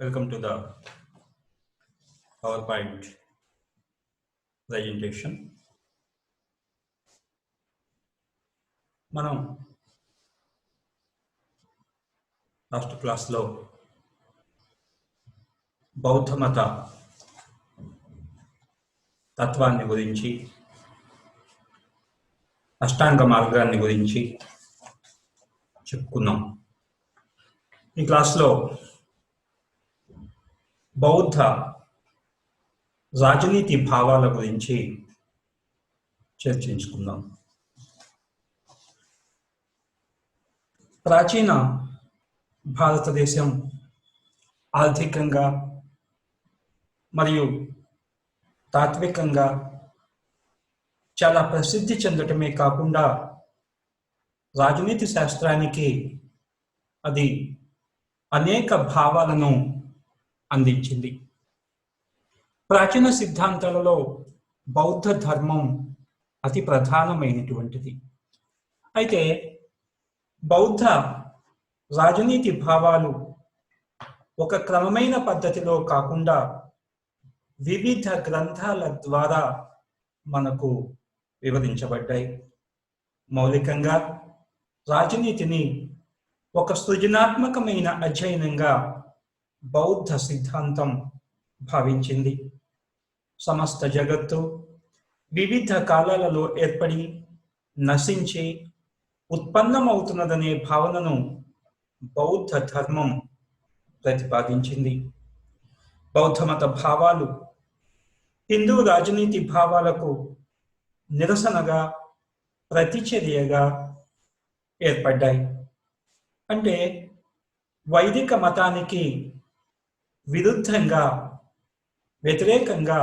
Welcome to the PowerPoint presentation. మనం last క్లాస్లో బౌద్ధ మత తత్వాన్ని గురించి, అష్టాంగ మార్గాన్ని గురించి చెప్పుకున్నాం. ఈ క్లాస్లో బౌద్ధ రాజనీతి భావాల గురించి చర్చించుకుందాం. ప్రాచీన భారతదేశం ఆర్థికంగా మరియు తాత్వికంగా చాలా ప్రసిద్ధి చెందటమే కాకుండా రాజనీతి శాస్త్రానికి అది అనేక భావాలను అందించింది. ప్రాచీన సిద్ధాంతాలలో బౌద్ధ ధర్మం అతి ప్రధానమైనటువంటిది. అయితే బౌద్ధ రాజనీతి భావాలు ఒక క్రమమైన పద్ధతిలో కాకుండా వివిధ గ్రంథాల ద్వారా మనకు వివరించబడ్డాయి. మౌలికంగా రాజనీతిని ఒక సృజనాత్మకమైన అధ్యయనంగా బౌద్ధ సిద్ధాంతం భావించింది. సమస్త జగత్తు వివిధ కాలాలలో ఏర్పడి నశించి ఉత్పన్నమవుతున్నదనే భావనను బౌద్ధ ధర్మం ప్రతిపాదించింది. బౌద్ధ మత భావాలు హిందూ రాజనీతి భావాలకు నిరసనగా, ప్రతిచర్యగా ఏర్పడ్డాయి. అంటే వైదిక మతానికి విరుద్ధంగా, వ్యతిరేకంగా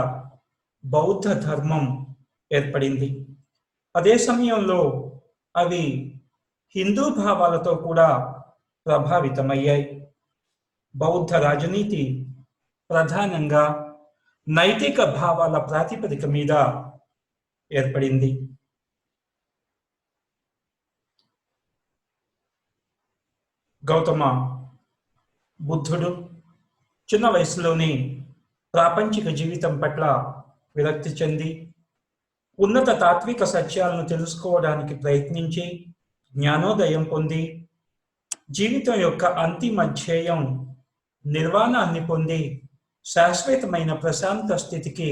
బౌద్ధ ధర్మం ఏర్పడింది. అదే సమయంలో అవి హిందూ భావాలతో కూడా ప్రభావితమయ్యాయి. బౌద్ధ రాజనీతి ప్రధానంగా నైతిక భావాల ప్రాతిపదిక మీద ఏర్పడింది. గౌతమ బుద్ధుడు చిన్న వయసులోనే ప్రాపంచిక జీవితం పట్ల విరక్తి చెంది ఉన్నత తాత్విక సత్యాలను తెలుసుకోవడానికి ప్రయత్నించి జ్ఞానోదయం పొంది జీవితం యొక్క అంతిమ ధ్యేయం నిర్వాణాన్ని పొంది శాశ్వతమైన ప్రశాంత స్థితికి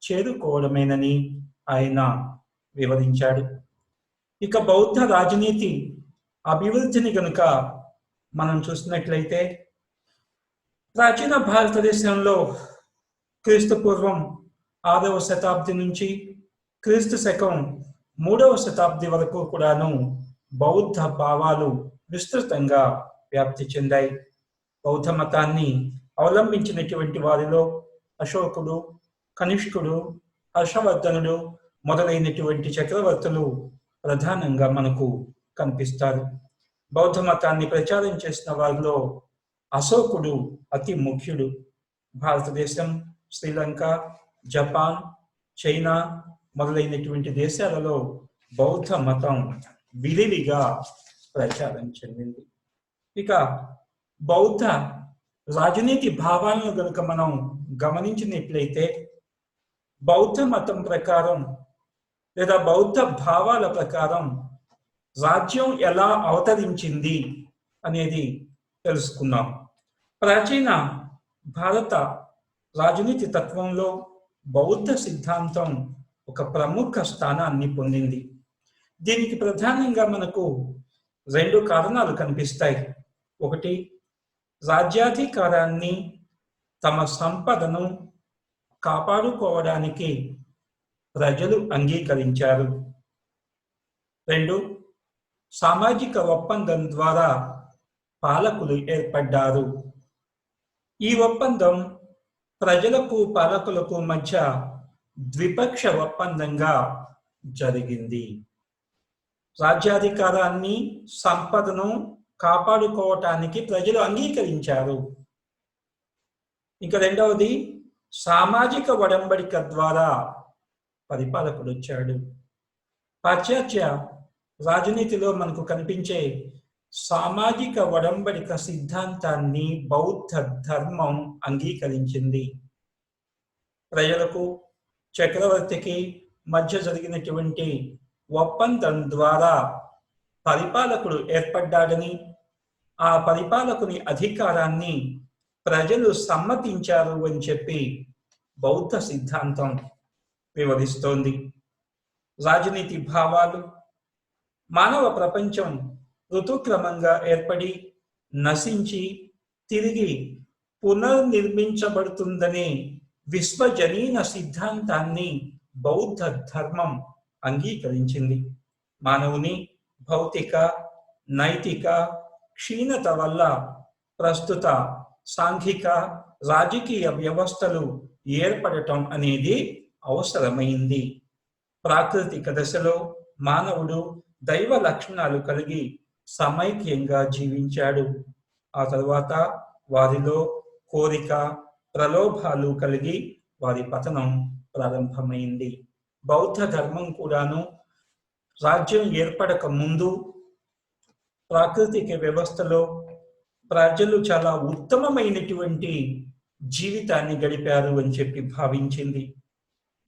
చేరుకోవడమేనని ఆయన వివరించాడు. ఇక బౌద్ధ రాజనీతి అభివృద్ధిని గనుక మనం చూసినట్లయితే ప్రాచీన భారతదేశంలో క్రీస్తు పూర్వం 6వ శతాబ్ది నుంచి క్రీస్తు శకం 3వ శతాబ్ది వరకు కూడాను బౌద్ధ భావాలు విస్తృతంగా వ్యాప్తి చెందాయి. బౌద్ధ మతాన్ని అవలంబించినటువంటి వారిలో అశోకుడు, కనిష్కుడు, హర్షవర్ధనుడు మొదలైనటువంటి చక్రవర్తులు ప్రధానంగా మనకు కనిపిస్తారు. బౌద్ధ మతాన్ని ప్రచారం చేసిన వారిలో అశోకుడు అతి ముఖ్యుడు. భారతదేశం, శ్రీలంక, జపాన్, చైనా మొదలైనటువంటి దేశాలలో బౌద్ధ మతం విరివిగా ప్రచారం చెందింది. ఇక బౌద్ధ రాజనీతి భావాలను కనుక మనం గమనించినట్లయితే బౌద్ధ మతం ప్రకారం లేదా బౌద్ధ భావాల ప్రకారం రాజ్యం ఎలా అవతరించింది అనేది తెలుసుకున్నాం. ప్రాచీన భారత రాజనీతి తత్వంలో బౌద్ధ సిద్ధాంతం ఒక ప్రముఖ స్థానాన్ని పొందింది. దీనికి ప్రధానంగా మనకు 2 కారణాలు కనిపిస్తాయి. ఒకటి, రాజ్యాధికారాన్ని, తమ సంపదను కాపాడుకోవడానికి ప్రజలు అంగీకరించారు. 2, సామాజిక ఒప్పందం ద్వారా పాలకులు ఏర్పడ్డారు. ఈ ఒప్పందం ప్రజలకు పాలకులకు మధ్య ద్విపక్ష ఒప్పందంగా జరిగింది. రాజ్యాధికారాన్ని, సంపదను కాపాడుకోవటానికి ప్రజలు అంగీకరించారు. ఇంకా రెండవది, సామాజిక ఒడంబడిక ద్వారా పరిపాలకుడు వచ్చాడు. పాశ్చాత్య రాజనీతిలో మనకు కనిపించే సామాజిక ఒడంబడిక సిద్ధాంతాన్ని బౌద్ధ ధర్మం అంగీకరించింది. ప్రజలకు చక్రవర్తికి మధ్య జరిగినటువంటి ఒప్పందం ద్వారా పరిపాలకుడు ఏర్పడ్డాడని, ఆ పరిపాలకుని అధికారాన్ని ప్రజలు సమ్మతించారు అని చెప్పి బౌద్ధ సిద్ధాంతం వివరిస్తోంది. రాజనీతి భావాలు మానవ ప్రపంచం ఋతుక్రమంగా ఏర్పడి నశించి తిరిగి పునర్నిర్మించబడుతుందనే విశ్వజనీన సిద్ధాంతాన్ని బౌద్ధ ధర్మం అంగీకరించింది. మానవుని భౌతిక నైతిక క్షీణత వల్ల ప్రస్తుత సాంఘిక రాజకీయ వ్యవస్థలు ఏర్పడటం అనేది అవసరమైంది. ప్రాకృతిక దశలో మానవుడు దైవ లక్షణాలు కలిగి సమైక్యంగా జీవించాడు. ఆ తరువాత వారిలో కోరిక ప్రలోభాలు కలిగి వారి పతనం ప్రారంభమైంది. బౌద్ధ ధర్మం కూడాను రాజ్యం ఏర్పడక ముందు ప్రాకృతిక వ్యవస్థలో ప్రజలు చాలా ఉత్తమమైనటువంటి జీవితాన్ని గడిపారు అని చెప్పి భావించింది.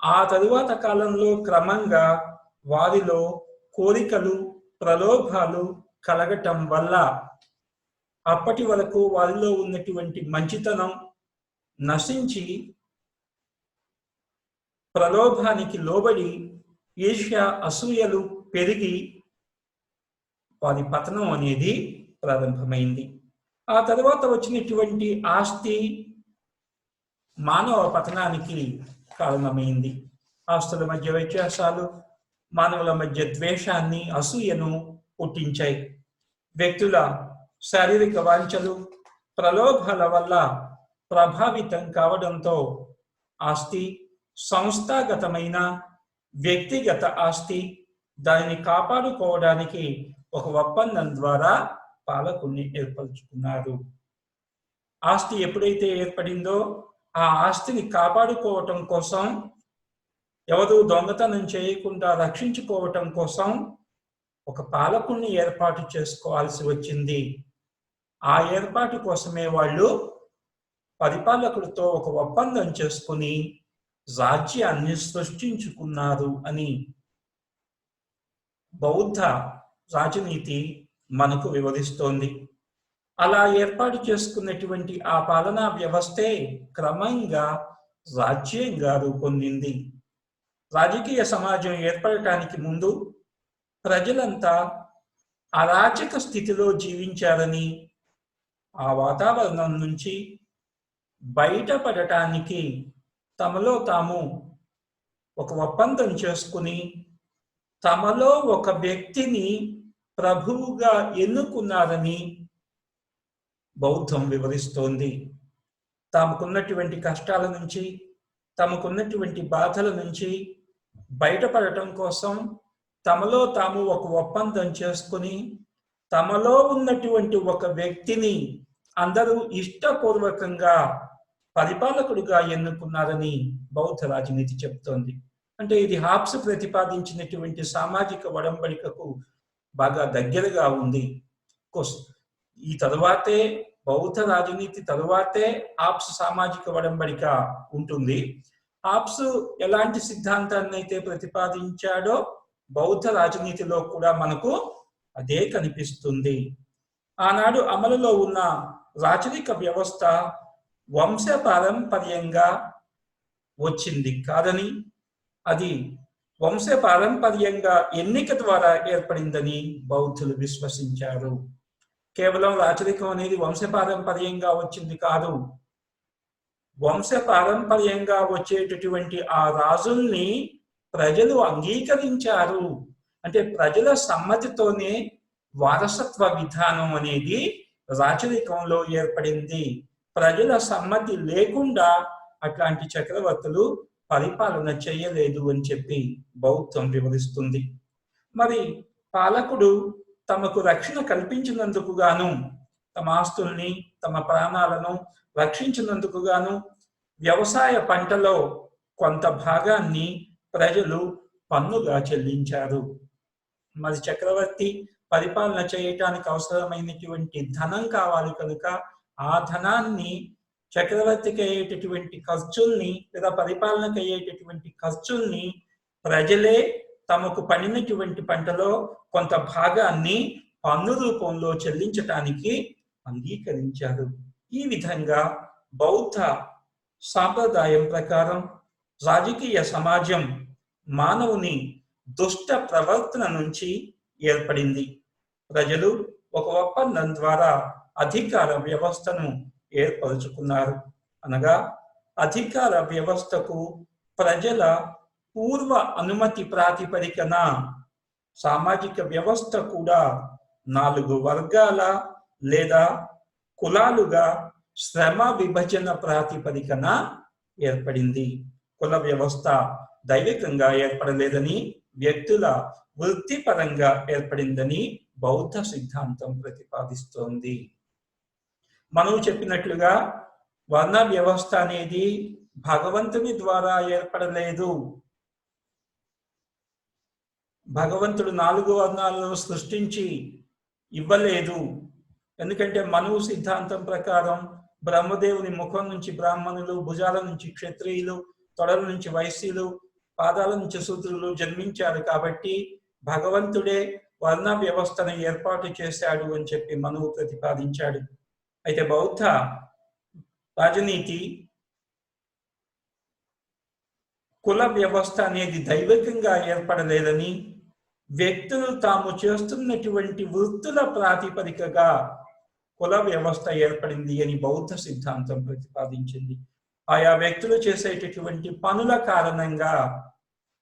ఆ తరువాత కాలంలో క్రమంగా వారిలో కోరికలు ప్రలోభాలు కలగటం వల్ల అప్పటి వరకు వారిలో ఉన్నటువంటి మంచితనం నశించి ప్రలోభానికి లోబడి ఈర్ష్య అసూయలు పెరిగి వారి పతనం అనేది ప్రారంభమైంది. ఆ తర్వాత వచ్చినటువంటి ఆస్తి మానవ పతనానికి కారణమైంది. ఆస్తుల మధ్య వ్యత్యాసాలు మానవుల మధ్య ద్వేషాన్ని అసూయను పుట్టించాయి. వ్యక్తుల శారీరక వాంఛలు ప్రలోభాల వల్ల ప్రభావితం కావడంతో ఆస్తి సంస్థాగతమైన వ్యక్తిగత ఆస్తి దానిని కాపాడుకోవడానికి ఒక ఒప్పందం ద్వారా పాలకుల్ని ఏర్పరచుకున్నారు. ఆస్తి ఎప్పుడైతే ఏర్పడిందో ఆ ఆస్తిని కాపాడుకోవటం కోసం, ఎవరు దొంగతనం చేయకుండా రక్షించుకోవటం కోసం ఒక పాలకుల్ని ఏర్పాటు చేసుకోవాల్సి వచ్చింది. ఆ ఏర్పాటు కోసమే వాళ్ళు పరిపాలకుడితో ఒక ఒప్పందం చేసుకుని రాజ్యాన్ని సృష్టించుకున్నారు అని బౌద్ధ రాజనీతి మనకు వివరిస్తోంది. అలా ఏర్పాటు చేసుకున్నటువంటి ఆ పాలనా వ్యవస్థే క్రమంగా రాజ్యంగా రూపొందింది. రాజకీయ సమాజం ఏర్పడటానికి ముందు ప్రజలంతా అరాచక స్థితిలో జీవించారని, ఆ వాతావరణం నుంచి బయటపడటానికి తమలో తాము ఒక ఒప్పందం చేసుకుని తమలో ఒక వ్యక్తిని ప్రభువుగా ఎన్నుకున్నారని బౌద్ధం వివరిస్తోంది. తమకున్నటువంటి కష్టాల నుంచి, తమకున్నటువంటి బాధల నుంచి బయటపడటం కోసం తమలో తాము ఒక ఒప్పందం చేసుకుని తమలో ఉన్నటువంటి ఒక వ్యక్తిని అందరూ ఇష్టపూర్వకంగా పరిపాలకుడిగా ఎన్నుకున్నారని బౌద్ధ రాజనీతి చెప్తోంది. అంటే ఇది హాబ్స్ ప్రతిపాదించినటువంటి సామాజిక ఒడంబడికకు బాగా దగ్గరగా ఉంది. ఈ తరువాతే బౌద్ధ రాజనీతి తరువాతే హాబ్స్ సామాజిక ఒడంబడిక ఉంటుంది. హాబ్స్ ఎలాంటి సిద్ధాంతాన్ని అయితే ప్రతిపాదించాడో బౌద్ధ రాజనీతిలో కూడా మనకు అదే కనిపిస్తుంది. ఆనాడు అమలులో ఉన్న రాచరిక వ్యవస్థ వంశపారంపర్యంగా వచ్చింది కాదని, అది వంశపారంపర్యంగా ఎన్నిక ద్వారా ఏర్పడిందని బౌద్ధులు విశ్వసించారు. కేవలం రాచరికం అనేది వంశపారంపర్యంగా వచ్చింది కాదు. వంశపారంపర్యంగా వచ్చేటటువంటి ఆ రాజుల్ని ప్రజలు అంగీకరించారు. అంటే ప్రజల సమ్మతితోనే వారసత్వ విధానం అనేది రాచరికంలో ఏర్పడింది. ప్రజల సమ్మతి లేకుండా అట్లాంటి చక్రవర్తులు పరిపాలన చేయలేదు అని చెప్పి బౌద్ధం వివరిస్తుంది. మరి పాలకుడు తమకు రక్షణ కల్పించినందుకు గాను, తమ ఆస్తుల్ని తమ ప్రాణాలను రక్షించినందుకు గాను వ్యవసాయ పంటలో కొంత భాగాన్ని ప్రజలు పన్నుగా చెల్లించారు. మరి చక్రవర్తి పరిపాలన చేయటానికి అవసరమైనటువంటి ధనం కావాలి కనుక ఆ ధనాన్ని చక్రవర్తికి అయ్యేటటువంటి ఖర్చుల్ని లేదా పరిపాలనకు అయ్యేటటువంటి ఖర్చుల్ని ప్రజలే తమకు పండినటువంటి పంటలో కొంత భాగాన్ని పన్ను రూపంలో చెల్లించటానికి అంగీకరించారు. ఈ విధంగా బౌద్ధ సాంప్రదాయం ప్రకారం రాజకీయ సమాజం మానవుని దుష్ట ప్రవర్తన నుంచి ఏర్పడింది. ప్రజలు ఒక ఒప్పందం ద్వారా అధికార వ్యవస్థను ఏర్పరుచుకున్నారు. అనగా అధికార వ్యవస్థకు ప్రజల పూర్వ అనుమతి ప్రాతిపదికన సామాజిక వ్యవస్థ కూడా 4 వర్గాల లేదా కులాలుగా శ్రమ విభజన ప్రాతిపదికన ఏర్పడింది. కుల వ్యవస్థ దైవికంగా ఏర్పడలేదని, వ్యక్తుల వృత్తిపరంగా ఏర్పడిందని బౌద్ధ సిద్ధాంతం ప్రతిపాదిస్తోంది. మనం చెప్పినట్లుగా వర్ణ వ్యవస్థ అనేది భగవంతుని ద్వారా ఏర్పడలేదు. భగవంతుడు 4 వర్ణాలను సృష్టించి ఇవ్వలేదు. ఎందుకంటే మనువు సిద్ధాంతం ప్రకారం బ్రహ్మదేవుని ముఖం నుంచి బ్రాహ్మణులు, భుజాల నుంచి క్షత్రియులు, తొడల నుంచి వైశ్యులు, పాదాల నుంచి శూద్రులు జన్మించారు. కాబట్టి భగవంతుడే వర్ణ వ్యవస్థను ఏర్పాటు చేశాడు అని చెప్పి మనువు ప్రతిపాదించాడు. అయితే బౌద్ధ రాజనీతి కుల వ్యవస్థ అనేది దైవికంగా ఏర్పడలేదని, వ్యక్తులు తాము చేస్తున్నటువంటి వృత్తుల ప్రాతిపదికగా కుల వ్యవస్థ ఏర్పడింది అని బౌద్ధ సిద్ధాంతం ప్రతిపాదించింది. ఆయా వ్యక్తులు చేసేటటువంటి పనుల కారణంగా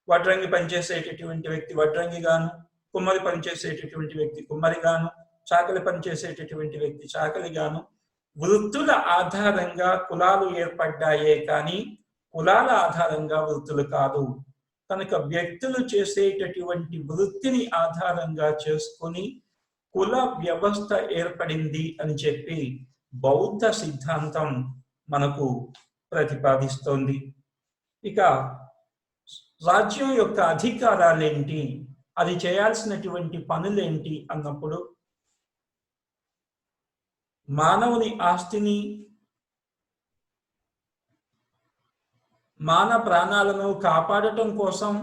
వడ్రంగి పనిచేసేటటువంటి వ్యక్తి వడ్రంగిగాను, కుమ్మరి పనిచేసేటటువంటి వ్యక్తి కుమ్మరిగాను, చాకలి పనిచేసేటటువంటి వ్యక్తి చాకలిగాను, వృత్తుల ఆధారంగా కులాలు ఏర్పడ్డాయే కానీ కులాల ఆధారంగా వృత్తులు కాదు. కనుక వ్యక్తులు చేసేటటువంటి వృత్తిని ఆధారంగా చేసుకొని కుల వ్యవస్థ ఏర్పడింది అని చెప్పి బౌద్ధ సిద్ధాంతం మనకు ప్రతిపాదిస్తోంది. ఇక రాజ్యం యొక్క అధికారాలేంటి, అది చేయాల్సినటువంటి పనులేంటి అన్నప్పుడు మానవుని ఆస్తిని, మానవ ప్రాణాలను కాపాడటం కోసం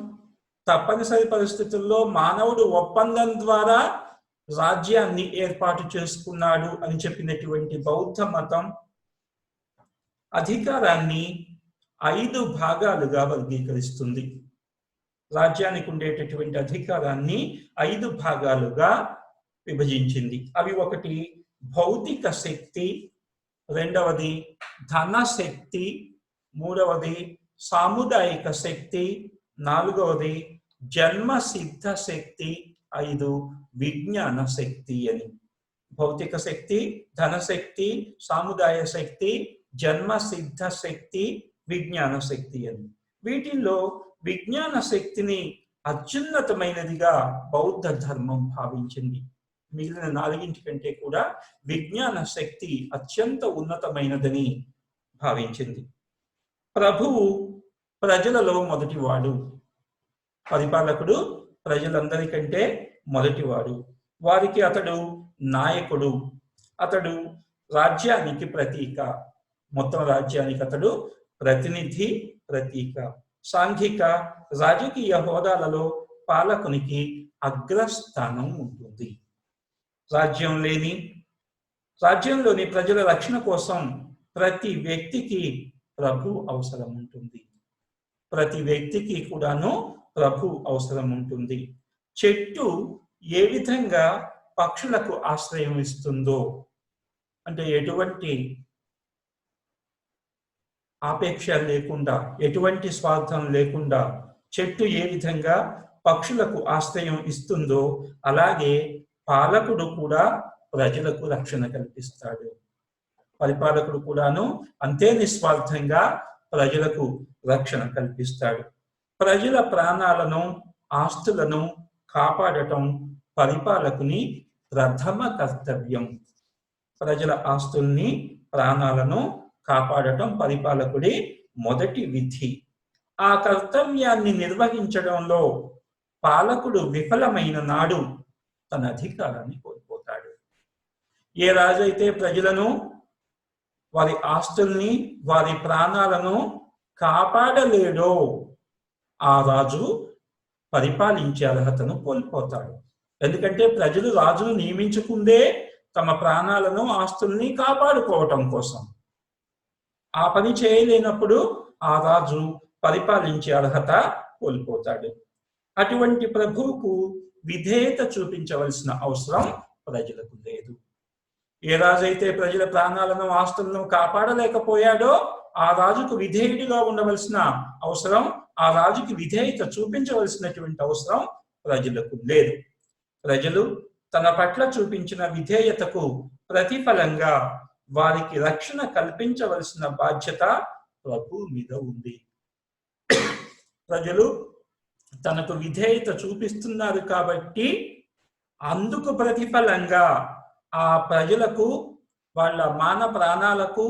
తప్పనిసరి పరిస్థితుల్లో మానవుడు ఒప్పందం ద్వారా రాజ్యాన్ని ఏర్పాటు చేసుకున్నాడు అని చెప్పినటువంటి బౌద్ధ మతం అధికారాన్ని 5 భాగాలుగా వర్గీకరిస్తుంది. రాజ్యానికి ఉండేటటువంటి అధికారాన్ని 5 భాగాలుగా విభజించింది. అవి 1 భౌతిక శక్తి, 2వది ధన శక్తి, 3వది సాముదాయిక శక్తి, 4వది జన్మ సిద్ధ శక్తి, 5 విజ్ఞాన శక్తి అని. భౌతిక శక్తి, ధనశక్తి, సాముదాయ శక్తి, జన్మ సిద్ధ శక్తి, విజ్ఞాన శక్తి అని. వీటిల్లో విజ్ఞాన శక్తిని అత్యున్నతమైనదిగా బౌద్ధ ధర్మం భావించింది. మిగిలిన 4 కంటే కూడా విజ్ఞాన శక్తి అత్యంత ఉన్నతమైనదని భావించింది. ప్రభువు ప్రజలలో మొదటివాడు, పరిపాలకుడు ప్రజలందరికంటే మొదటివాడు. వారికి అతడు నాయకుడు, అతడు రాజ్యానికి ప్రతీక, మొత్తం రాజ్యానికి అతడు ప్రతినిధి, ప్రతీక. సాంఘిక రాజకీయ హోదాలలో పాలకునికి అగ్రస్థానం ఉంటుంది. రాజ్యంలోని ప్రజల రక్షణ కోసం ప్రతి వ్యక్తికి ప్రభు అవసరం ఉంటుంది. ప్రతి వ్యక్తికి కూడాను ప్రభు అవసరం ఉంటుంది. చెట్టు ఏ విధంగా పక్షులకు ఆశ్రయం ఇస్తుందో, అంటే ఎటువంటి ఆపేక్ష లేకుండా, ఎటువంటి స్వార్థం లేకుండా చెట్టు ఏ విధంగా పక్షులకు ఆశ్రయం ఇస్తుందో, అలాగే పాలకుడు కూడా ప్రజలకు రక్షణ కల్పిస్తాడు. పరిపాలకుడు కూడాను అంతే నిస్వార్థంగా ప్రజలకు రక్షణ కల్పిస్తాడు. ప్రజల ప్రాణాలను, ఆస్తులను కాపాడటం పరిపాలకుని ప్రథమ కర్తవ్యం. ప్రజల ఆస్తుల్ని, ప్రాణాలను కాపాడటం పరిపాలకుడి మొదటి విధి. ఆ కర్తవ్యాన్ని నిర్వహించడంలో పాలకుడు విఫలమైన నాడు తన అధికారాన్ని కోల్పోతాడు. ఏ రాజు అయితే ప్రజలను, వారి ఆస్తుల్ని, వారి ప్రాణాలను కాపాడలేడో ఆ రాజు పరిపాలించే అర్హతను కోల్పోతాడు. ఎందుకంటే ప్రజలు రాజును నియమించుకుందే తమ ప్రాణాలను, ఆస్తుల్ని కాపాడుకోవటం కోసం. ఆ పని చేయలేనప్పుడు ఆ రాజు పరిపాలించే అర్హత కోల్పోతాడు. అటువంటి ప్రభువుకు విధేయత చూపించవలసిన అవసరం ప్రజలకు లేదు. ఏ రాజైతే ప్రజల ప్రాణాలను, ఆస్తులను కాపాడలేకపోయాడో ఆ రాజుకు విధేయుడిగా ఉండవలసిన అవసరం, ఆ రాజుకి విధేయత చూపించవలసినటువంటి అవసరం ప్రజలకు లేదు. ప్రజలు తన పట్ల చూపించిన విధేయతకు ప్రతిఫలంగా వారికి రక్షణ కల్పించవలసిన బాధ్యత ప్రభువు మీద ఉంది. ప్రజలు తనకు విధేయత చూపిస్తున్నారు కాబట్టి అందుకు ప్రతిఫలంగా ఆ ప్రజలకు, వాళ్ళ మాన ప్రాణాలకు,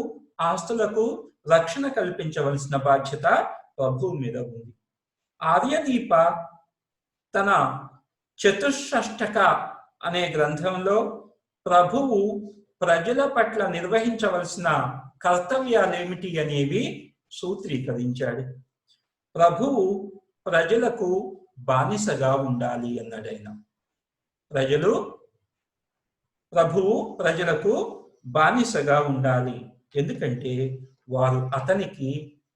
ఆస్తులకు రక్షణ కల్పించవలసిన బాధ్యత ప్రభువు మీద ఉంది. ఆర్యదీప తన చతుషష్టక అనే గ్రంథంలో ప్రభువు ప్రజల పట్ల నిర్వహించవలసిన కర్తవ్యాలేమిటి అనేవి సూత్రీకరించాడు. ప్రభువు ప్రజలకు బానిసగా ఉండాలి అన్నాడైన. ప్రభువు ప్రజలకు బానిసగా ఉండాలి. ఎందుకంటే వారు అతనికి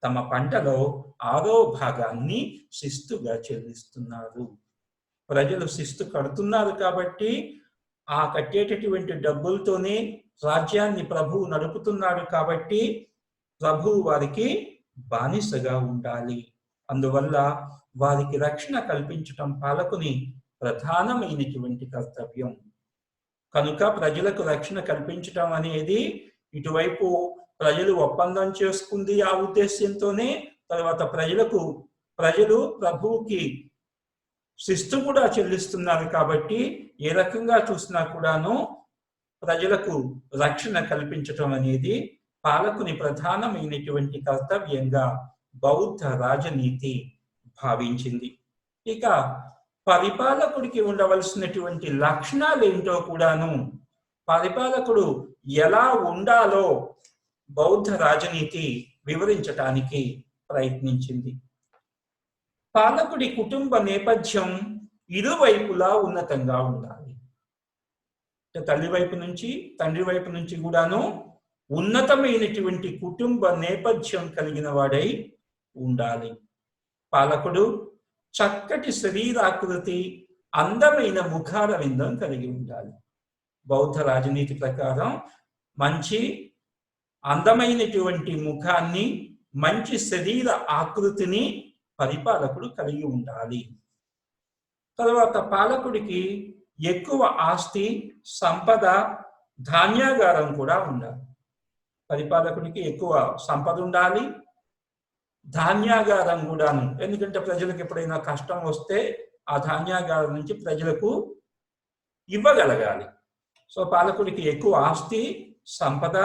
తమ పంటలో 6వ భాగాన్ని శిస్తుగా చెల్లిస్తున్నారు. ప్రజలు శిస్తు కడుతున్నారు కాబట్టి ఆ కట్టేటటువంటి డబ్బులతోనే రాజ్యాన్ని ప్రభువు నడుపుతున్నాడు కాబట్టి ప్రభువు వారికి బానిసగా ఉండాలి. అందువల్ల వారికి రక్షణ కల్పించటం పాలకుని ప్రధానమైనటువంటి కర్తవ్యం. కనుక ప్రజలకు రక్షణ కల్పించటం అనేది ఇటువైపు ప్రజలు ఒప్పందం చేసుకుంది ఆ ఉద్దేశ్యంతోనే, తర్వాత ప్రజలు ప్రభువుకి శిస్తు కూడా చెల్లిస్తున్నారు కాబట్టి ఏ రకంగా చూసినా కూడాను ప్రజలకు రక్షణ కల్పించటం అనేది పాలకుని ప్రధానమైనటువంటి కర్తవ్యంగా బౌద్ధ రాజనీతి భావించింది. ఇక పరిపాలకుడికి ఉండవలసినటువంటి లక్షణాలు ఏంటో కూడాను, పరిపాలకుడు ఎలా ఉండాలో బౌద్ధ రాజనీతి వివరించటానికి ప్రయత్నించింది. పాలకుడి కుటుంబ నేపథ్యం ఇరువైపులా ఉన్నతంగా ఉండాలి. తల్లి వైపు నుంచి, తండ్రి వైపు నుంచి కూడాను ఉన్నతమైనటువంటి కుటుంబ నేపథ్యం కలిగిన వాడై ఉండాలి. పాలకుడు చక్కటి శరీరాకృతి, అందమైన ముఖార విందం కలిగి ఉండాలి. బౌద్ధ రాజనీతి ప్రకారం మంచి అందమైనటువంటి ముఖాన్ని, మంచి శరీర ఆకృతిని పరిపాలకుడు కలిగి ఉండాలి. తర్వాత పాలకుడికి ఎక్కువ ఆస్తి, సంపద, ధాన్యాగారం కూడా ఉండాలి. పరిపాలకుడికి ఎక్కువ సంపద ఉండాలి, ధాన్యాగారం కూడాను. ఎందుకంటే ప్రజలకు ఎప్పుడైనా కష్టం వస్తే ఆ ధాన్యాగారం నుంచి ప్రజలకు ఇవ్వగలగాలి. సో పాలకుడికి ఎక్కువ ఆస్తి, సంపద,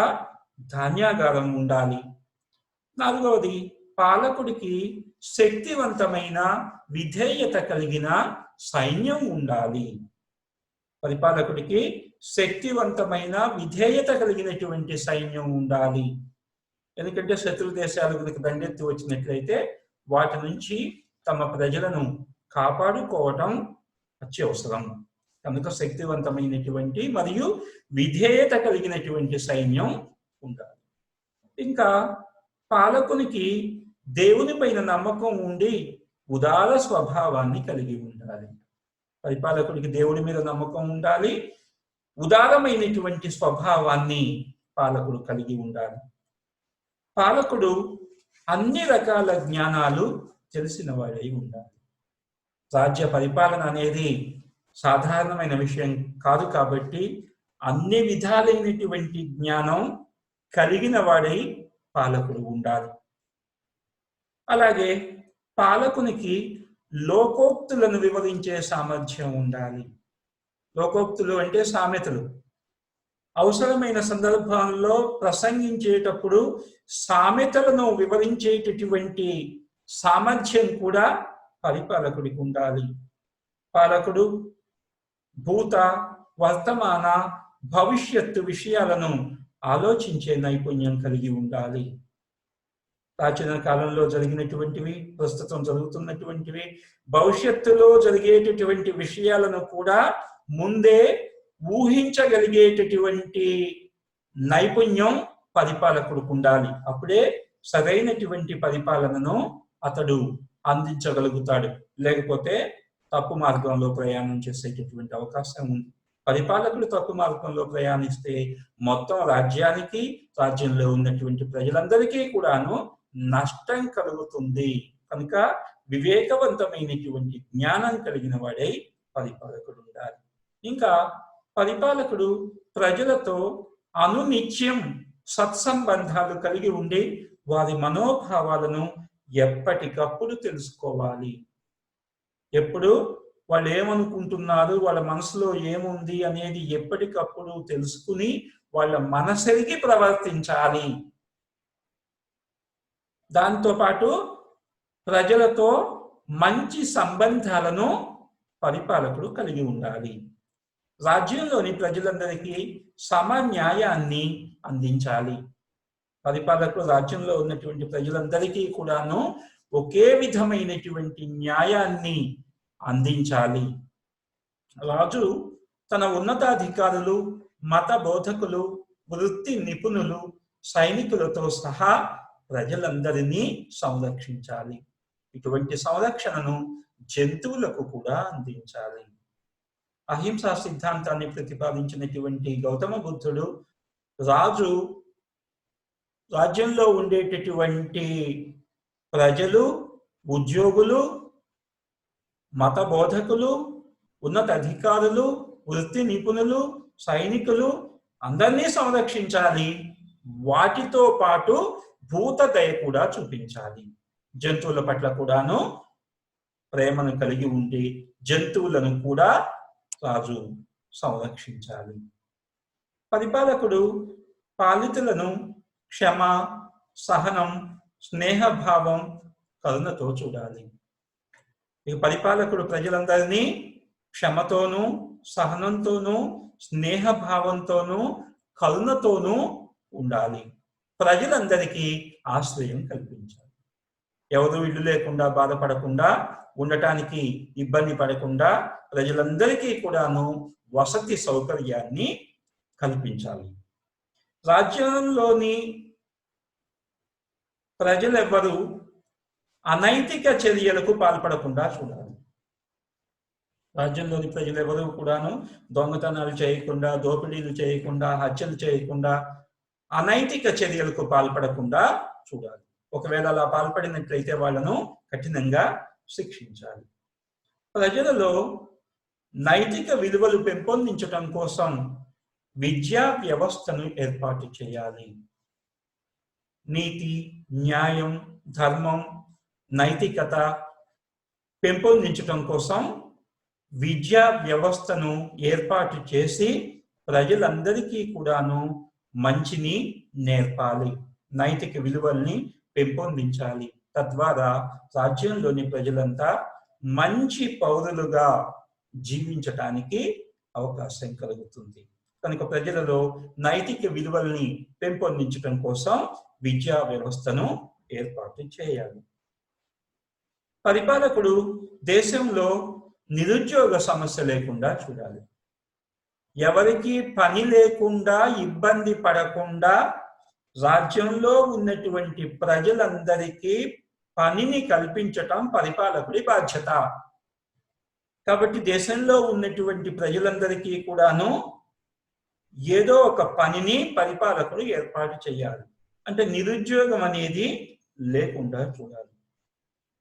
ధాన్యాగారం ఉండాలి. 4వది, పాలకుడికి శక్తివంతమైన, విధేయత కలిగిన సైన్యం ఉండాలి. పరిపాలకుడికి శక్తివంతమైన, విధేయత కలిగినటువంటి సైన్యం ఉండాలి. ఎందుకంటే శత్రు దేశాలు కనుక దండెత్తి వచ్చినట్లయితే వాటి నుంచి తమ ప్రజలను కాపాడుకోవటం అత్యవసరం. కనుక శక్తివంతమైనటువంటి మరియు విధేయత కలిగినటువంటి సైన్యం ఉండాలి. ఇంకా పాలకునికి దేవుని పైన నమ్మకం ఉండి ఉదార స్వభావాన్ని కలిగి ఉండాలి. పరిపాలకుడికి దేవుడి మీద నమ్మకం ఉండాలి, ఉదారమైనటువంటి స్వభావాన్ని పాలకుడు కలిగి ఉండాలి. పాలకుడు అన్ని రకాల జ్ఞానాలు తెలిసిన వాడై ఉండాలి. రాజ్య పరిపాలన అనేది సాధారణమైన విషయం కాదు కాబట్టి అన్ని విధాలైనటువంటి జ్ఞానం కలిగిన వాడై పాలకుడు ఉండాలి. అలాగే పాలకునికి లోకోక్తులను వివరించే సామర్థ్యం ఉండాలి. లోకోక్తులు అంటే సామెతలు. అవసరమైన సందర్భాల్లో ప్రసంగించేటప్పుడు సామెతలను వివరించేటటువంటి సామర్థ్యం కూడా పరిపాలకుడికి ఉండాలి. పాలకుడు భూత, వర్తమాన, భవిష్యత్తు విషయాలను ఆలోచించే నైపుణ్యం కలిగి ఉండాలి. ప్రాచీన కాలంలో జరిగినటువంటివి, ప్రస్తుతం జరుగుతున్నటువంటివి, భవిష్యత్తులో జరిగేటటువంటి విషయాలను కూడా ముందే ఊహించగలిగేటటువంటి నైపుణ్యం పరిపాలకుడికి ఉండాలి. అప్పుడే సరైనటువంటి పరిపాలనను అతడు అందించగలుగుతాడు. లేకపోతే తప్పు మార్గంలో ప్రయాణం చేసేటటువంటి అవకాశం ఉంది. పరిపాలకుడు తప్పు మార్గంలో ప్రయాణిస్తే మొత్తం రాజ్యానికి, రాజ్యంలో ఉన్నటువంటి ప్రజలందరికీ కూడాను నష్టం కలుగుతుంది. కనుక వివేకవంతమైనటువంటి జ్ఞానం కలిగిన వాడై పరిపాలకుడు ఉండాలి. ఇంకా పరిపాలకుడు ప్రజలతో అనునిత్యం సత్సంబంధాలు కలిగి ఉండి వారి మనోభావాలను ఎప్పటికప్పుడు తెలుసుకోవాలి. ఎప్పుడు వాళ్ళు ఏమనుకుంటున్నారు, వాళ్ళ మనసులో ఏముంది అనేది ఎప్పటికప్పుడు తెలుసుకుని వాళ్ళ మనసెరిగి ప్రవర్తించాలి. దాంతోపాటు ప్రజలతో మంచి సంబంధాలను పరిపాలకుడు కలిగి ఉండాలి. రాజ్యంలోని ప్రజలందరికీ సమన్యాయాన్ని అందించాలి. పరిపాలకుడు రాజ్యంలో ఉన్నటువంటి ప్రజలందరికీ కూడాను ఒకే విధమైనటువంటి న్యాయాన్ని అందించాలి. రాజు తన ఉన్నతాధికారులు, మత బోధకులు, వృత్తి నిపుణులు, సైనికులతో సహా ప్రజలందరినీ సంరక్షించాలి. ఇటువంటి సంరక్షణను జంతువులకు కూడా అందించాలి. అహింసా సిద్ధాంతాన్ని ప్రతిపాదించినటువంటి గౌతమ బుద్ధుడు రాజ్యంలో ఉండేటటువంటి ప్రజలు, ఉద్యోగులు, మత బోధకులు, ఉన్నత అధికారులు, వృత్తి నిపుణులు, సైనికులు అందరినీ సంరక్షించాలి. వాటితో పాటు భూత దయ కూడా చూపించాలి. జంతువుల పట్ల కూడాను ప్రేమను కలిగి ఉండి జంతువులను కూడా రాజు సంరక్షించాలి. పరిపాలకుడు పాలితులను క్షమ, సహనం, స్నేహభావం, కరుణతో చూడాలి. ఈ పరిపాలకుడు ప్రజలందరినీ క్షమతోనూ, సహనంతోనూ, స్నేహభావంతోనూ, కరుణతోనూ ఉండాలి. ప్రజలందరికీ ఆశ్రయం కల్పించాలి. ఎవరు ఇల్లు లేకుండా బాధపడకుండా, ఉండటానికి ఇబ్బంది పడకుండా ప్రజలందరికీ కూడాను వసతి సౌకర్యాన్ని కల్పించాలి. రాజ్యంలోని ప్రజలెవ్వరూ అనైతిక చర్యలకు పాల్పడకుండా చూడాలి. రాజ్యంలోని ప్రజలెవరూ కూడాను దొంగతనాలు చేయకుండా, దోపిడీలు చేయకుండా, హత్యలు చేయకుండా, అనైతిక చర్యలకు పాల్పడకుండా చూడాలి. ఒకవేళ అలా పాల్పడినట్లయితే వాళ్ళను కఠినంగా శిక్షించాలి. ప్రజలలో నైతిక విలువలు పెంపొందించడం కోసం విద్యా వ్యవస్థను ఏర్పాటు చేయాలి. నీతి, న్యాయం, ధర్మం, నైతికత పెంపొందించడం కోసం విద్యా వ్యవస్థను ఏర్పాటు చేసి ప్రజలందరికీ కూడాను మంచిని నేర్పాలి. నైతిక విలువల్ని పెంపొందించాలి. తద్వారా రాజ్యంలోని ప్రజలంతా మంచి పౌరులుగా జీవించటానికి అవకాశం కలుగుతుంది. కనుక ప్రజలలో నైతిక విలువల్ని పెంపొందించడం కోసం విద్యా వ్యవస్థను ఏర్పాటు చేయాలి. పరిపాలకుడు దేశంలో నిరుద్యోగ సమస్య లేకుండా చూడాలి. ఎవరికి పని లేకుండా, ఇబ్బంది పడకుండా రాజ్యంలో ఉన్నటువంటి ప్రజలందరికీ పనిని కల్పించటం పరిపాలకుడి బాధ్యత. కాబట్టి దేశంలో ఉన్నటువంటి ప్రజలందరికీ కూడాను ఏదో ఒక పనిని పరిపాలకుడు ఏర్పాటు చేయాలి. అంటే నిరుద్యోగం అనేది లేకుండా చూడాలి.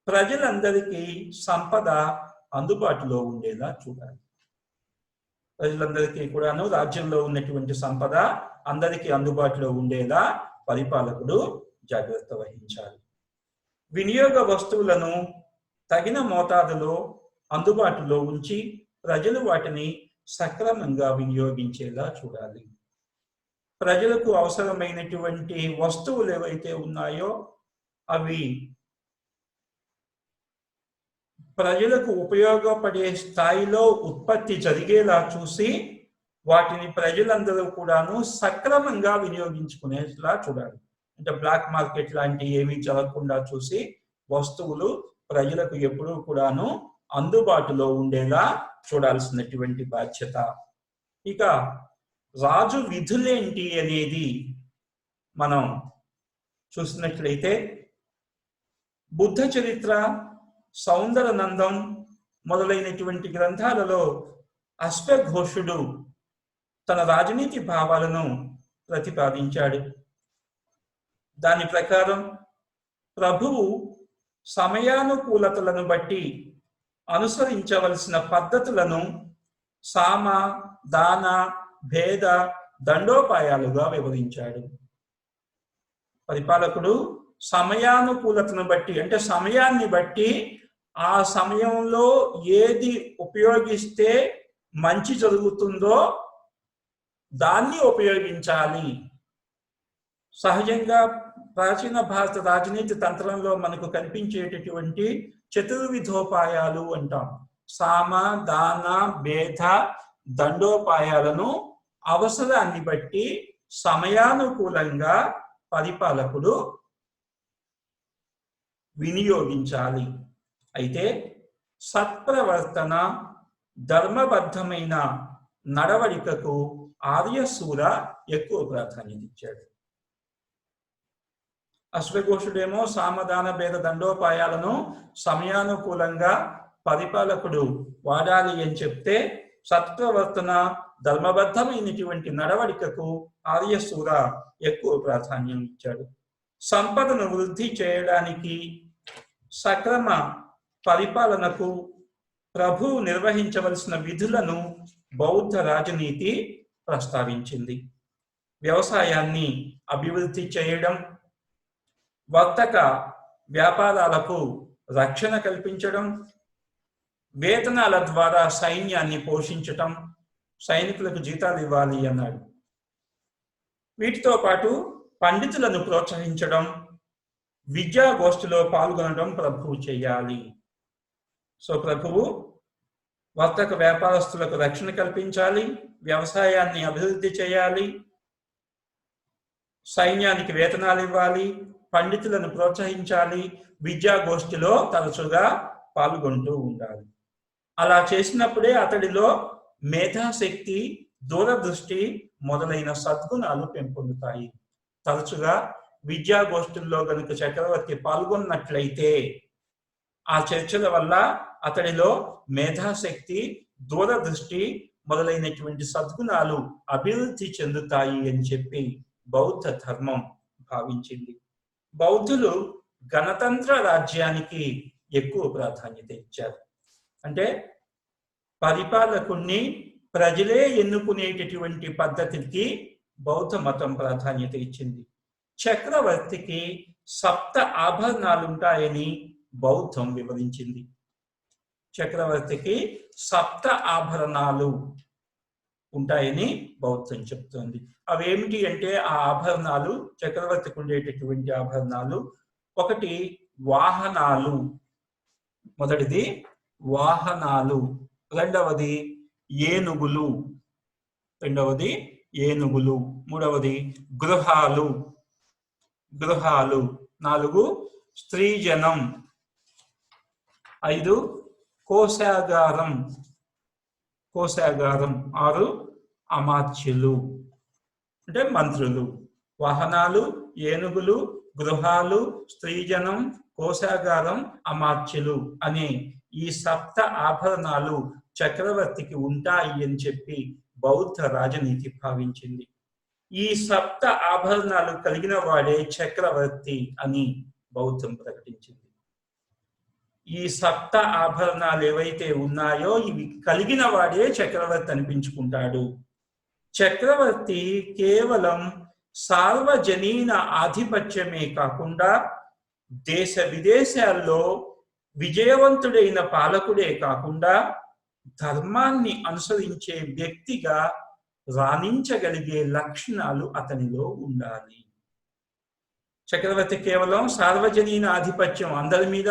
ప్రజలందరికీ సంపద అందుబాటులో ఉండేలా చూడాలి. ప్రజలందరికీ కూడాను రాజ్యంలో ఉన్నటువంటి సంపద అందరికీ అందుబాటులో ఉండేలా పరిపాలకుడు జాగ్రత్త వహించాలి. వినియోగ వస్తువులను తగిన మోతాదులో అందుబాటులో ఉంచి ప్రజలు వాటిని సక్రమంగా వినియోగించేలా చూడాలి. ప్రజలకు అవసరమైనటువంటి వస్తువులు ఏవైతే ఉన్నాయో అవి ప్రజలకు ఉపయోగపడే స్థాయిలో ఉత్పత్తి జరిగేలా చూసి వాటిని ప్రజలందరూ కూడాను సక్రమంగా వినియోగించుకునేలా చూడాలి. అంటే బ్లాక్ మార్కెట్ లాంటి ఏమీ జరగకుండా చూసి వస్తువులు ప్రజలకు ఎప్పుడూ కూడాను అందుబాటులో ఉండేలా చూడాల్సినటువంటి బాధ్యత. ఇక రాజు విధులేంటి అనేది మనం చూసినట్లయితే బుద్ధ చరిత్ర, సౌందరనందం మొదలైనటువంటి గ్రంథాలలో అశ్వఘోషుడు తన రాజనీతి భావాలను ప్రతిపాదించాడు. దాని ప్రకారం ప్రభువు సమయానుకూలతలను బట్టి అనుసరించవలసిన పద్ధతులను సామ, దాన, భేద, దండోపాయాలుగా వివరించాడు. పరిపాలకుడు సమయానుకూలతను బట్టి, అంటే సమయాన్ని బట్టి ఆ సమయంలో ఏది ఉపయోగిస్తే మంచి జరుగుతుందో దాన్ని ఉపయోగించాలి. సహజంగా ప్రాచీన భారత రాజనీతి తంత్రంలో మనకు కనిపించేటటువంటి చతుర్విధోపాయాలు అంటాం. సామ, దాన, భేద, దండోపాయాలను అవసరాన్ని బట్టి సమయానుకూలంగా పరిపాలకుడు వినియోగించాలి. అయితే సత్ప్రవర్తన, ధర్మబద్ధమైన నడవడికకు ఆర్యశూర ఎక్కువ ప్రాధాన్యత ఇచ్చాడు. అశ్వఘోషుడేమో సామదాన భేద దండోపాయాలను సమయానుకూలంగా పరిపాలకుడు వాడాలి అని చెప్తే, సత్ప్రవర్తన, ధర్మబద్ధమైనటువంటి నడవడికకు ఆర్యశూర ఎక్కువ ప్రాధాన్యం ఇచ్చాడు. సంపదను వృద్ధి చేయడానికి, సక్రమ పరిపాలనకు ప్రభువు నిర్వహించవలసిన విధులను బౌద్ధ రాజనీతి ప్రస్తావించింది. వ్యవసాయాన్ని అభివృద్ధి చేయడం, వర్తక వ్యాపారాలకు రక్షణ కల్పించడం, వేతనాల ద్వారా సైన్యాన్ని పోషించటం, సైనికులకు జీతాలు ఇవ్వాలి అన్నాడు. వీటితో పాటు పండితులను ప్రోత్సహించడం, విద్యాగోష్ఠిలో పాల్గొనడం ప్రభువు చేయాలి. సో ప్రభువు వర్తక వ్యాపారస్తులకు రక్షణ కల్పించాలి, వ్యవసాయాన్ని అభివృద్ధి చేయాలి, సైన్యానికి వేతనాలు ఇవ్వాలి, పండితులను ప్రోత్సహించాలి, విద్యాగోష్ఠిలో తరచుగా పాల్గొంటూ ఉండాలి. అలా చేసినప్పుడే అతడిలో మేధాశక్తి, దూరదృష్టి మొదలైన సద్గుణాలు పెంపొందుతాయి. తరచుగా విద్యాగోష్ఠుల్లో గనుక చక్రవర్తి పాల్గొన్నట్లయితే ఆ చర్చల వల్ల అతడిలో మేధాశక్తి, దూరదృష్టి మొదలైనటువంటి సద్గుణాలు అభివృద్ధి చెందుతాయి అని చెప్పి బౌద్ధ ధర్మం భావించింది. బౌద్ధులు గణతంత్ర రాజ్యానికి ఎక్కువ ప్రాధాన్యత ఇచ్చారు. అంటే పరిపాలకుణ్ణి ప్రజలే ఎన్నుకునేటటువంటి పద్ధతికి బౌద్ధ మతం ప్రాధాన్యత ఇచ్చింది. చక్రవర్తికి 7 ఆభరణాలు ఉంటాయని బౌద్ధం వివరించింది. చక్రవర్తికి 7 ఆభరణాలు ఉంటాయని బౌద్ధం చెప్తోంది. అవేమిటి అంటే ఆ ఆభరణాలు, చక్రవర్తికి ఉండేటటువంటి ఆభరణాలు, ఒకటి వాహనాలు, మొదటిది వాహనాలు, రెండవది ఏనుగులు, మూడవది గృహాలు, 4 స్త్రీజనం, 5 కోశాగారం, 6 అమాత్యులు అంటే మంత్రులు. వాహనాలు, ఏనుగులు, గృహాలు, స్త్రీజనం, కోశాగారం, అమాత్యులు అనే ఈ 7 ఆభరణాలు చక్రవర్తికి ఉంటాయి అని చెప్పి బౌద్ధ రాజనీతి భావించింది. ఈ 7 ఆభరణాలు కలిగిన వాడే చక్రవర్తి అని బౌద్ధం ప్రకటించింది. ఈ 7 ఆభరణాలు ఏవైతే ఉన్నాయో ఇవి కలిగిన వాడే చక్రవర్తి అనిపించుకుంటాడు. చక్రవర్తి కేవలం సార్వజనీన ఆధిపత్యమే కాకుండా దేశ విదేశాల్లో విజయవంతుడైన పాలకుడే కాకుండా ధర్మాన్ని అనుసరించే వ్యక్తిగా రాణించగలిగే లక్షణాలు అతనిలో ఉండాలి. చక్రవర్తి కేవలం సార్వజనీన ఆధిపత్యం, అందరి మీద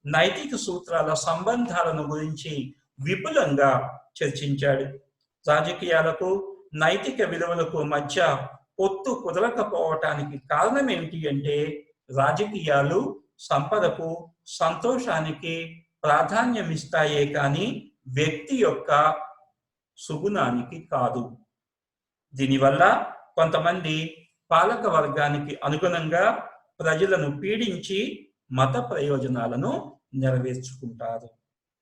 నైతిక సూత్రాల సంబంధాలను గురించి విపులంగా చర్చించాడు. రాజకీయాలకు నైతిక విలువలకు మధ్య పొత్తు కుదరకపోవటానికి కారణం ఏమిటి అంటే, రాజకీయాలు సంపదకు, సంతోషానికి ప్రాధాన్యం ఇస్తాయే కానీ వ్యక్తి యొక్క సుగుణానికి కాదు. దీనివల్ల కొంతమంది పాలక వర్గానికి అనుగుణంగా ప్రజలను పీడించి మత ప్రయోజనాలను నెరవేర్చుకుంటారు.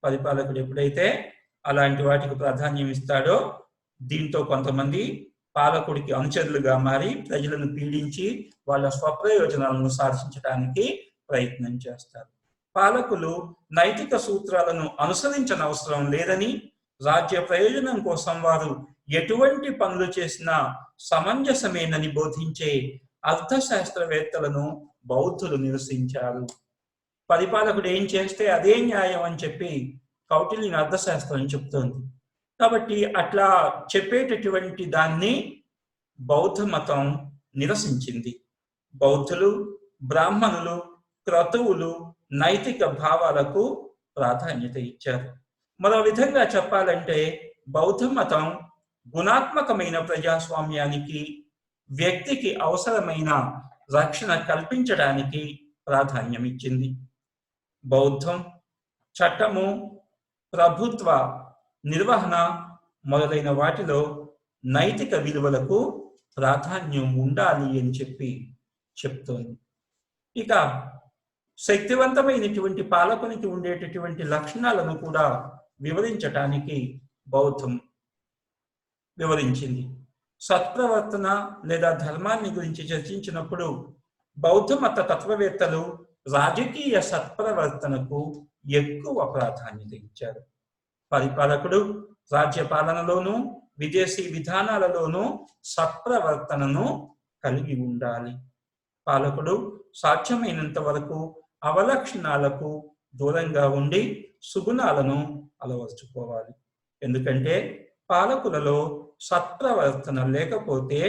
పరిపాలకుడు ఎప్పుడైతే అలాంటి వాటికి ప్రాధాన్యం ఇస్తాడో, దీంతో కొంతమంది పాలకుడికి అనుచరులుగా మారి ప్రజలను పీడించి వాళ్ళ స్వప్రయోజనాలను సాధించడానికి ప్రయత్నం చేస్తారు. పాలకులు నైతిక సూత్రాలను అనుసరించనవసరం లేదని, రాజ్య ప్రయోజనం కోసం వారు ఎటువంటి పనులు చేసినా సమంజసమేనని బోధించే అర్థశాస్త్రవేత్తలను బౌద్ధులు నిరసించారు. పరిపాలకుడు ఏం చేస్తే అదే న్యాయం అని చెప్పి కౌటిల్యుని అర్థశాస్త్రం చెప్తోంది. కాబట్టి అట్లా చెప్పేటటువంటి దాన్ని బౌద్ధ మతం నిరసించింది. బౌద్ధులు, బ్రాహ్మణులు, క్రతువులు నైతిక భావాలకు ప్రాధాన్యత ఇచ్చారు. మరో విధంగా చెప్పాలంటే బౌద్ధ మతం గుణాత్మకమైన ప్రజాస్వామ్యానికి, వ్యక్తికి అవసరమైన రక్షణ కల్పించడానికి ప్రాధాన్యం ఇచ్చింది. బౌద్ధం చట్టము, ప్రభుత్వ నిర్వహణ మొదలైన వాటిలో నైతిక విలువలకు ప్రాధాన్యం ఉండాలి అని చెప్తోంది. ఇక శక్తివంతమైనటువంటి పాలకునికి ఉండేటటువంటి లక్షణాలను కూడా వివరించటానికి బౌద్ధం వివరించింది. సత్ప్రవర్తన లేదా ధర్మాన్ని గురించి చర్చించినప్పుడు బౌద్ధ మత తత్వవేత్తలు రాజకీయ సత్ప్రవర్తనకు ఎక్కువ ప్రాధాన్యత ఇచ్చారు. పరిపాలకుడు రాజ్య పాలనలోనూ విదేశీ విధానాలలోనూ సత్ప్రవర్తనను కలిగి ఉండాలి. పాలకుడు సాధ్యమైనంత వరకు అవలక్షణాలకు దూరంగా ఉండి సుగుణాలను అలవర్చుకోవాలి. ఎందుకంటే పాలకులలో సత్ప్రవర్తన లేకపోతే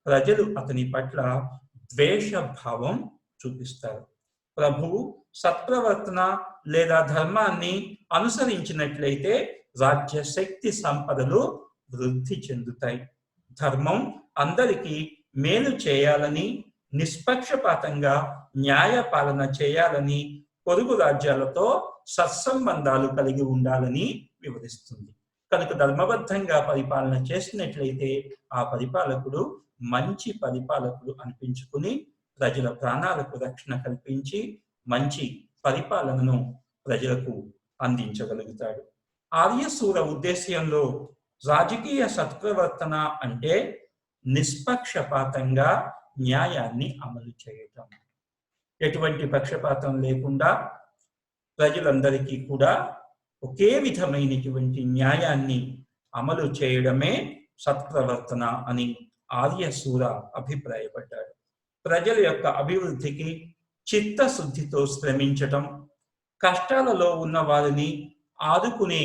ప్రజలు అతని పట్ల ద్వేష భావం చూపిస్తారు. ప్రభువు సత్ప్రవర్తన లేదా ధర్మాన్ని అనుసరించినట్లయితే రాజ్య శక్తి సంపదలు వృద్ధి చెందుతాయి. ధర్మం అందరికీ మేలు చేయాలని, నిష్పక్షపాతంగా న్యాయ పాలన చేయాలని, పొరుగు రాజ్యాలతో సత్సంబంధాలు కలిగి ఉండాలని వివరిస్తుంది. కనుక ధర్మబద్ధంగా పరిపాలన చేసినట్లయితే ఆ పరిపాలకుడు మంచి పరిపాలకుడు అనిపించుకుని ప్రజల ప్రాణాలకు రక్షణ కల్పించి మంచి పరిపాలనను ప్రజలకు అందించగలుగుతాడు. ఆర్యశూర ఉద్దేశ్యంలో రాజకీయ సత్ప్రవర్తన అంటే నిష్పక్షపాతంగా న్యాయాన్ని అమలు చేయటం. ఎటువంటి పక్షపాతం లేకుండా ప్రజలందరికీ కూడా ఒకే విధమైనటువంటి న్యాయాన్ని అమలు చేయడమే సత్ప్రవర్తన అని ఆర్యశూర అభిప్రాయపడ్డాడు. ప్రజల యొక్క అభివృద్ధికి చిత్తశుద్ధితో శ్రమించటం, కష్టాలలో ఉన్న వారిని ఆదుకునే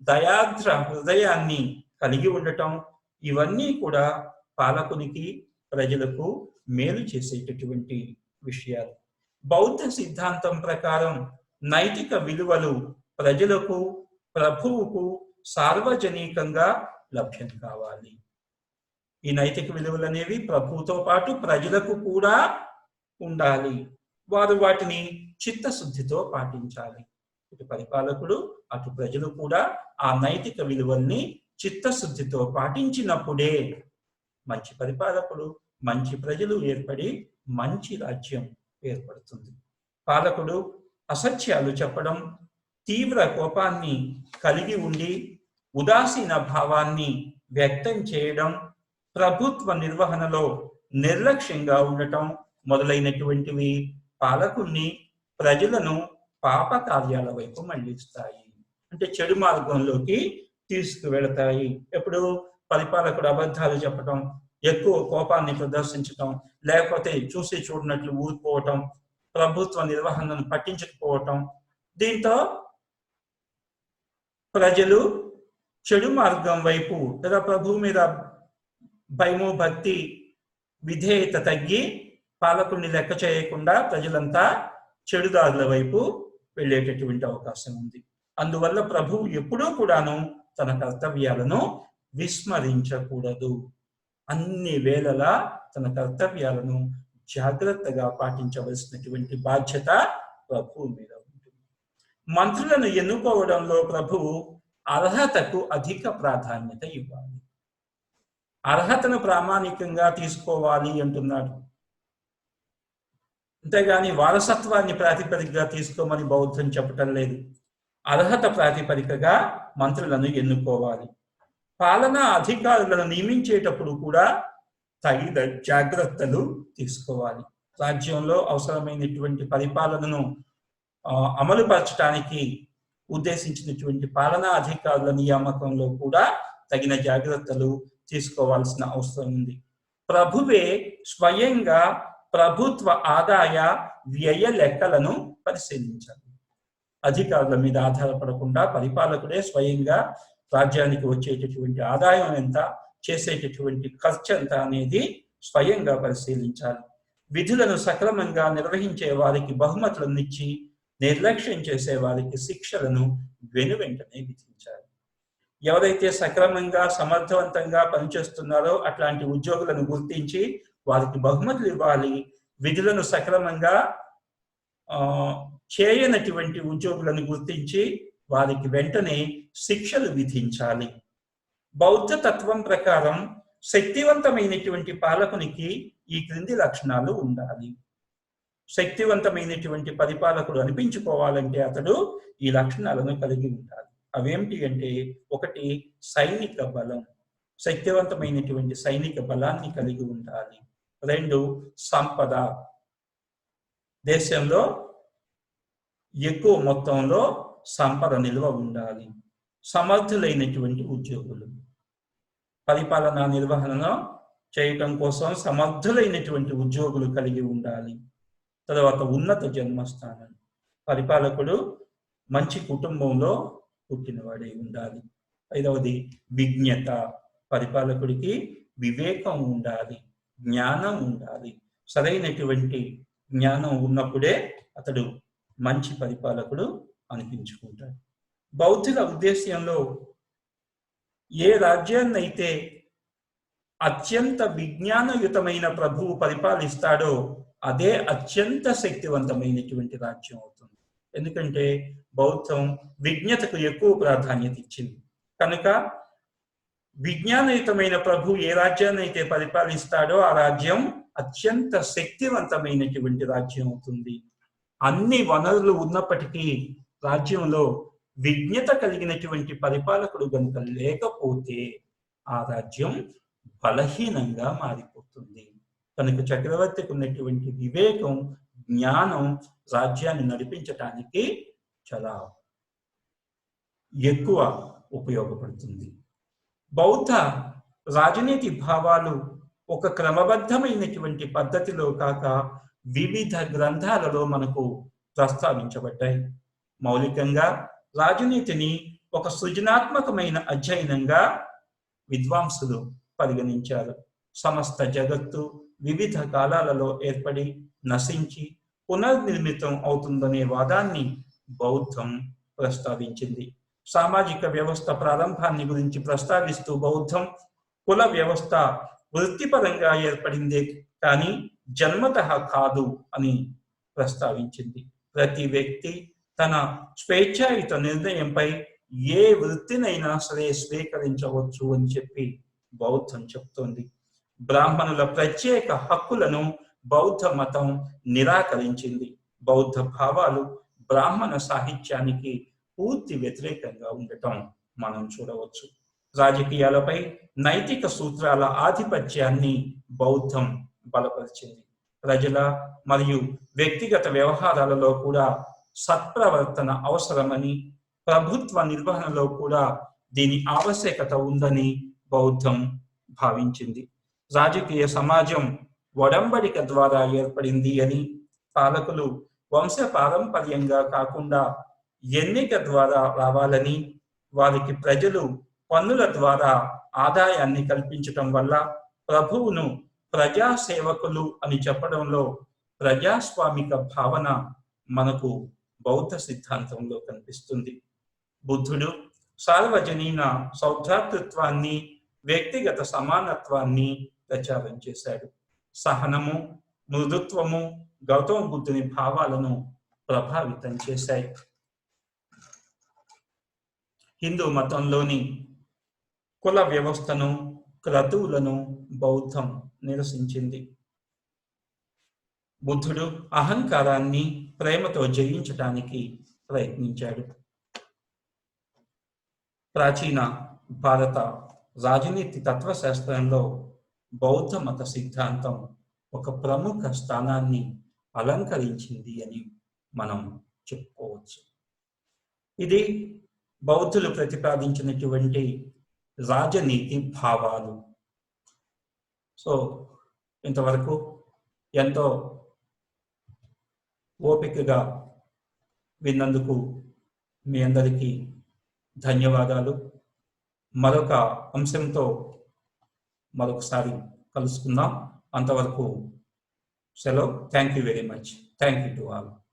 దయాద్ర హృదయాన్ని కలిగి ఉండటం, ఇవన్నీ కూడా పాలకునికి, ప్రజలకు మేలు చేసేటటువంటి విషయాలు. బౌద్ధ సిద్ధాంతం ప్రకారం నైతిక విలువలు ప్రజలకు, ప్రభువుకు సార్వజనికంగా లభ్యం కావాలి. ఈ నైతిక విలువలు అనేవి ప్రభువుతో పాటు ప్రజలకు కూడా ఉండాలి. వారు వాటిని చిత్తశుద్ధితో పాటించాలి. ఇటు పరిపాలకుడు, అటు ప్రజలు కూడా ఆ నైతిక విలువల్ని చిత్తశుద్ధితో పాటించినప్పుడే మంచి పరిపాలకుడు, మంచి ప్రజలు ఏర్పడి మంచి రాజ్యం ఏర్పడుతుంది. పాలకుడు అసత్యాలు చెప్పడం, తీవ్ర కోపాన్ని కలిగి ఉండి ఉదాసీన భావాన్ని వ్యక్తం చేయడం, ప్రభుత్వ నిర్వహణలో నిర్లక్ష్యంగా ఉండటం మొదలైనటువంటివి పాలకుణ్ణి, ప్రజలను పాప కార్యాల వైపు మళ్లిస్తాయి. అంటే చెడు మార్గంలోకి తీసుకువెళతాయి. ఎప్పుడు పరిపాలకుడు అబద్ధాలు చెప్పటం, ఎక్కువ కోపాన్ని ప్రదర్శించటం, లేకపోతే చూసి చూడనట్లు ఊరిపోవటం, ప్రభుత్వ నిర్వహణను పట్టించకపోవటం, దీంతో ప్రజలు చెడు మార్గం వైపు లేదా ప్రభువు మీద భయము, భక్తి, విధేయత తగ్గి పాలకుడిని లెక్క చేయకుండా ప్రజలంతా చెడుదారుల వైపు వెళ్ళేటటువంటి అవకాశం ఉంది. అందువల్ల ప్రభువు ఎప్పుడూ కూడాను తన కర్తవ్యాలను విస్మరించకూడదు. అన్ని వేళలా తన కర్తవ్యాలను జాగ్రత్తగా పాటించవలసినటువంటి బాధ్యత ప్రభువు మీద ఉంటుంది. మంత్రులను ఎన్నుకోవడంలో ప్రభువు అర్హతకు అధిక ప్రాధాన్యత ఇవ్వాలి. అర్హతను ప్రామాణికంగా తీసుకోవాలి అంటున్నాడు. అంతేగాని వారసత్వాన్ని ప్రాతిపదికగా తీసుకోమని బౌద్ధం చెప్పటం లేదు. అర్హత ప్రాతిపదికగా మంత్రులను ఎన్నుకోవాలి. పాలనా అధికారులను నియమించేటప్పుడు కూడా తగిన జాగ్రత్తలు తీసుకోవాలి. రాజ్యంలో అవసరమైనటువంటి పరిపాలనను అమలుపరచడానికి ఉద్దేశించినటువంటి పాలనా అధికారుల నియామకంలో కూడా తగిన జాగ్రత్తలు తీసుకోవాల్సిన అవసరం ఉంది. ప్రభువే స్వయంగా ప్రభుత్వ ఆదాయ వ్యయ లెక్కలను పరిశీలించాలి. అధికారుల మీద ఆధారపడకుండా పరిపాలకుడే స్వయంగా రాజ్యానికి వచ్చేటటువంటి ఆదాయం ఎంత, చేసేటటువంటి ఖర్చు ఎంత అనేది స్వయంగా పరిశీలించాలి. విధులను సక్రమంగా నిర్వహించే వారికి బహుమతులను ఇచ్చి నిర్లక్ష్యం చేసే వారికి శిక్షలను వెనువెంటనే విధించాలి. ఎవరైతే సక్రమంగా సమర్థవంతంగా పనిచేస్తున్నారో అట్లాంటి ఉద్యోగులను గుర్తించి వారికి బహుమతులు ఇవ్వాలి. విధులను సక్రమంగా చేయనటువంటి ఉద్యోగులను గుర్తించి వారికి వెంటనే శిక్షలు విధించాలి. బౌద్ధ తత్వం ప్రకారం శక్తివంతమైనటువంటి పాలకునికి ఈ క్రింది లక్షణాలు ఉండాలి. శక్తివంతమైనటువంటి పరిపాలకుడు అనిపించుకోవాలంటే అతడు ఈ లక్షణాలను కలిగి ఉండాలి. అవేమిటి అంటే, ఒకటి సైనిక బలం, శక్తివంతమైనటువంటి సైనిక బలాన్ని కలిగి ఉండాలి. రెండు సంపద, దేశంలో ఎక్కువ మొత్తంలో సంపద నిల్వ ఉండాలి. సమర్థులైనటువంటి ఉద్యోగులు, పరిపాలనా నిర్వహణ చేయటం కోసం సమర్థులైనటువంటి ఉద్యోగులు కలిగి ఉండాలి. తర్వాత ఉన్నత జన్మస్థానం, పరిపాలకుడు మంచి కుటుంబంలో పుట్టినవాడై ఉండాలి. ఐదవది విజ్ఞత, పరిపాలకుడికి వివేకం ఉండాలి, జ్ఞానం ఉండాలి. సరైనటువంటి జ్ఞానం ఉన్నప్పుడే అతడు మంచి పరిపాలకుడు అనిపించుకుంటాడు. బౌద్ధుల ఉద్దేశ్యంలో ఏ రాజ్యాన్నైతే అత్యంత విజ్ఞానయుతమైన ప్రభువు పరిపాలిస్తాడో అదే అత్యంత శక్తివంతమైనటువంటి రాజ్యం అవుతుంది. ఎందుకంటే బౌద్ధం విజ్ఞతకు ఎక్కువ ప్రాధాన్యత ఇచ్చింది కనుక విజ్ఞానయుతమైన ప్రభు ఏ రాజ్యాన్ని అయితే పరిపాలిస్తాడో ఆ రాజ్యం అత్యంత శక్తివంతమైనటువంటి రాజ్యం అవుతుంది. అన్ని వనరులు ఉన్నప్పటికీ రాజ్యంలో విజ్ఞత కలిగినటువంటి పరిపాలకుడు గనుక లేకపోతే ఆ రాజ్యం బలహీనంగా మారిపోతుంది. కనుక చక్రవర్తికి ఉన్నటువంటి వివేకం, జ్ఞానం రాజ్యాన్ని నడిపించటానికి చాలా ఎక్కువ ఉపయోగపడుతుంది. బౌద్ధ రాజనీతి భావాలు ఒక క్రమబద్ధమైనటువంటి పద్ధతిలో కాక వివిధ గ్రంథాలలో మనకు ప్రస్తావించబడ్డాయి. మౌలికంగా రాజనీతిని ఒక సృజనాత్మకమైన అధ్యయనంగా విద్వాంసులు పరిగణించారు. సమస్త జగత్తు వివిధ కాలాలలో ఏర్పడి నశించి పునర్నిర్మితం అవుతుందనే వాదాన్ని బౌద్ధం ప్రస్తావించింది. సామాజిక వ్యవస్థ ప్రారంభాన్ని గురించి ప్రస్తావిస్తూ బౌద్ధం కుల వ్యవస్థ వృత్తిపరంగా ఏర్పడిందే కానీ జన్మతః కాదు అని ప్రస్తావించింది. ప్రతి వ్యక్తి తన స్వేచ్ఛాయుత నిర్ణయంపై ఏ వృత్తినైనా సరే స్వీకరించవచ్చు అని చెప్పి బౌద్ధం చెప్తోంది. బ్రాహ్మణుల ప్రత్యేక హక్కులను బౌద్ధ మతం నిరాకరించింది. బౌద్ధ భావాలు బ్రాహ్మణ సాహిత్యానికి పూర్తి వ్యతిరేకంగా ఉండటం మనం చూడవచ్చు. రాజకీయాలపై నైతిక సూత్రాల ఆధిపత్యాన్ని బౌద్ధం బలపరిచింది. ప్రజల మరియు వ్యక్తిగత వ్యవహారాలలో కూడా సత్ప్రవర్తన అవసరమని, ప్రభుత్వ నిర్వహణలో కూడా దీని ఆవశ్యకత ఉందని బౌద్ధం భావించింది. రాజకీయ సమాజం ఒడంబడిక ద్వారా ఏర్పడింది అని, పాలకులు వంశపారంపర్యంగా కాకుండా ఎన్నిక ద్వారా రావాలని, వారికి ప్రజలు పన్నుల ద్వారా ఆదాయాన్ని కల్పించటం వల్ల ప్రభువును ప్రజాసేవకులు అని చెప్పడంలో ప్రజాస్వామిక భావన మనకు బౌద్ధ సిద్ధాంతంలో కనిపిస్తుంది. బుద్ధుడు సార్వజనీన సౌభ్రాతృత్వాన్ని, వ్యక్తిగత సమానత్వాన్ని ప్రచారం చేశాడు. సహనము, మృదుత్వము గౌతమ బుద్ధుని భావాలను ప్రభావితం చేశాయి. హిందూ మతంలోని కుల వ్యవస్థను, క్రతువులను బౌద్ధం నిరసించింది. బుద్ధుడు అహంకారాన్ని ప్రేమతో జయించడానికి ప్రయత్నించాడు. ప్రాచీన భారత రాజనీతి తత్వశాస్త్రంలో బౌద్ధ మత సిద్ధాంతం ఒక ప్రముఖ స్థానాన్ని అలంకరించింది అని మనం చెప్పుకోవచ్చు. ఇది బౌద్ధులు ప్రతిపాదించినటువంటి రాజనీతి భావాలు. సో ఇంతవరకు ఎంతో ఓపికగా విన్నందుకు మీ అందరికీ ధన్యవాదాలు. మరొక అంశంతో మరొకసారి కలుసుకుందాం. అంతవరకు సెలవు. Thank you very much. Thank you to all.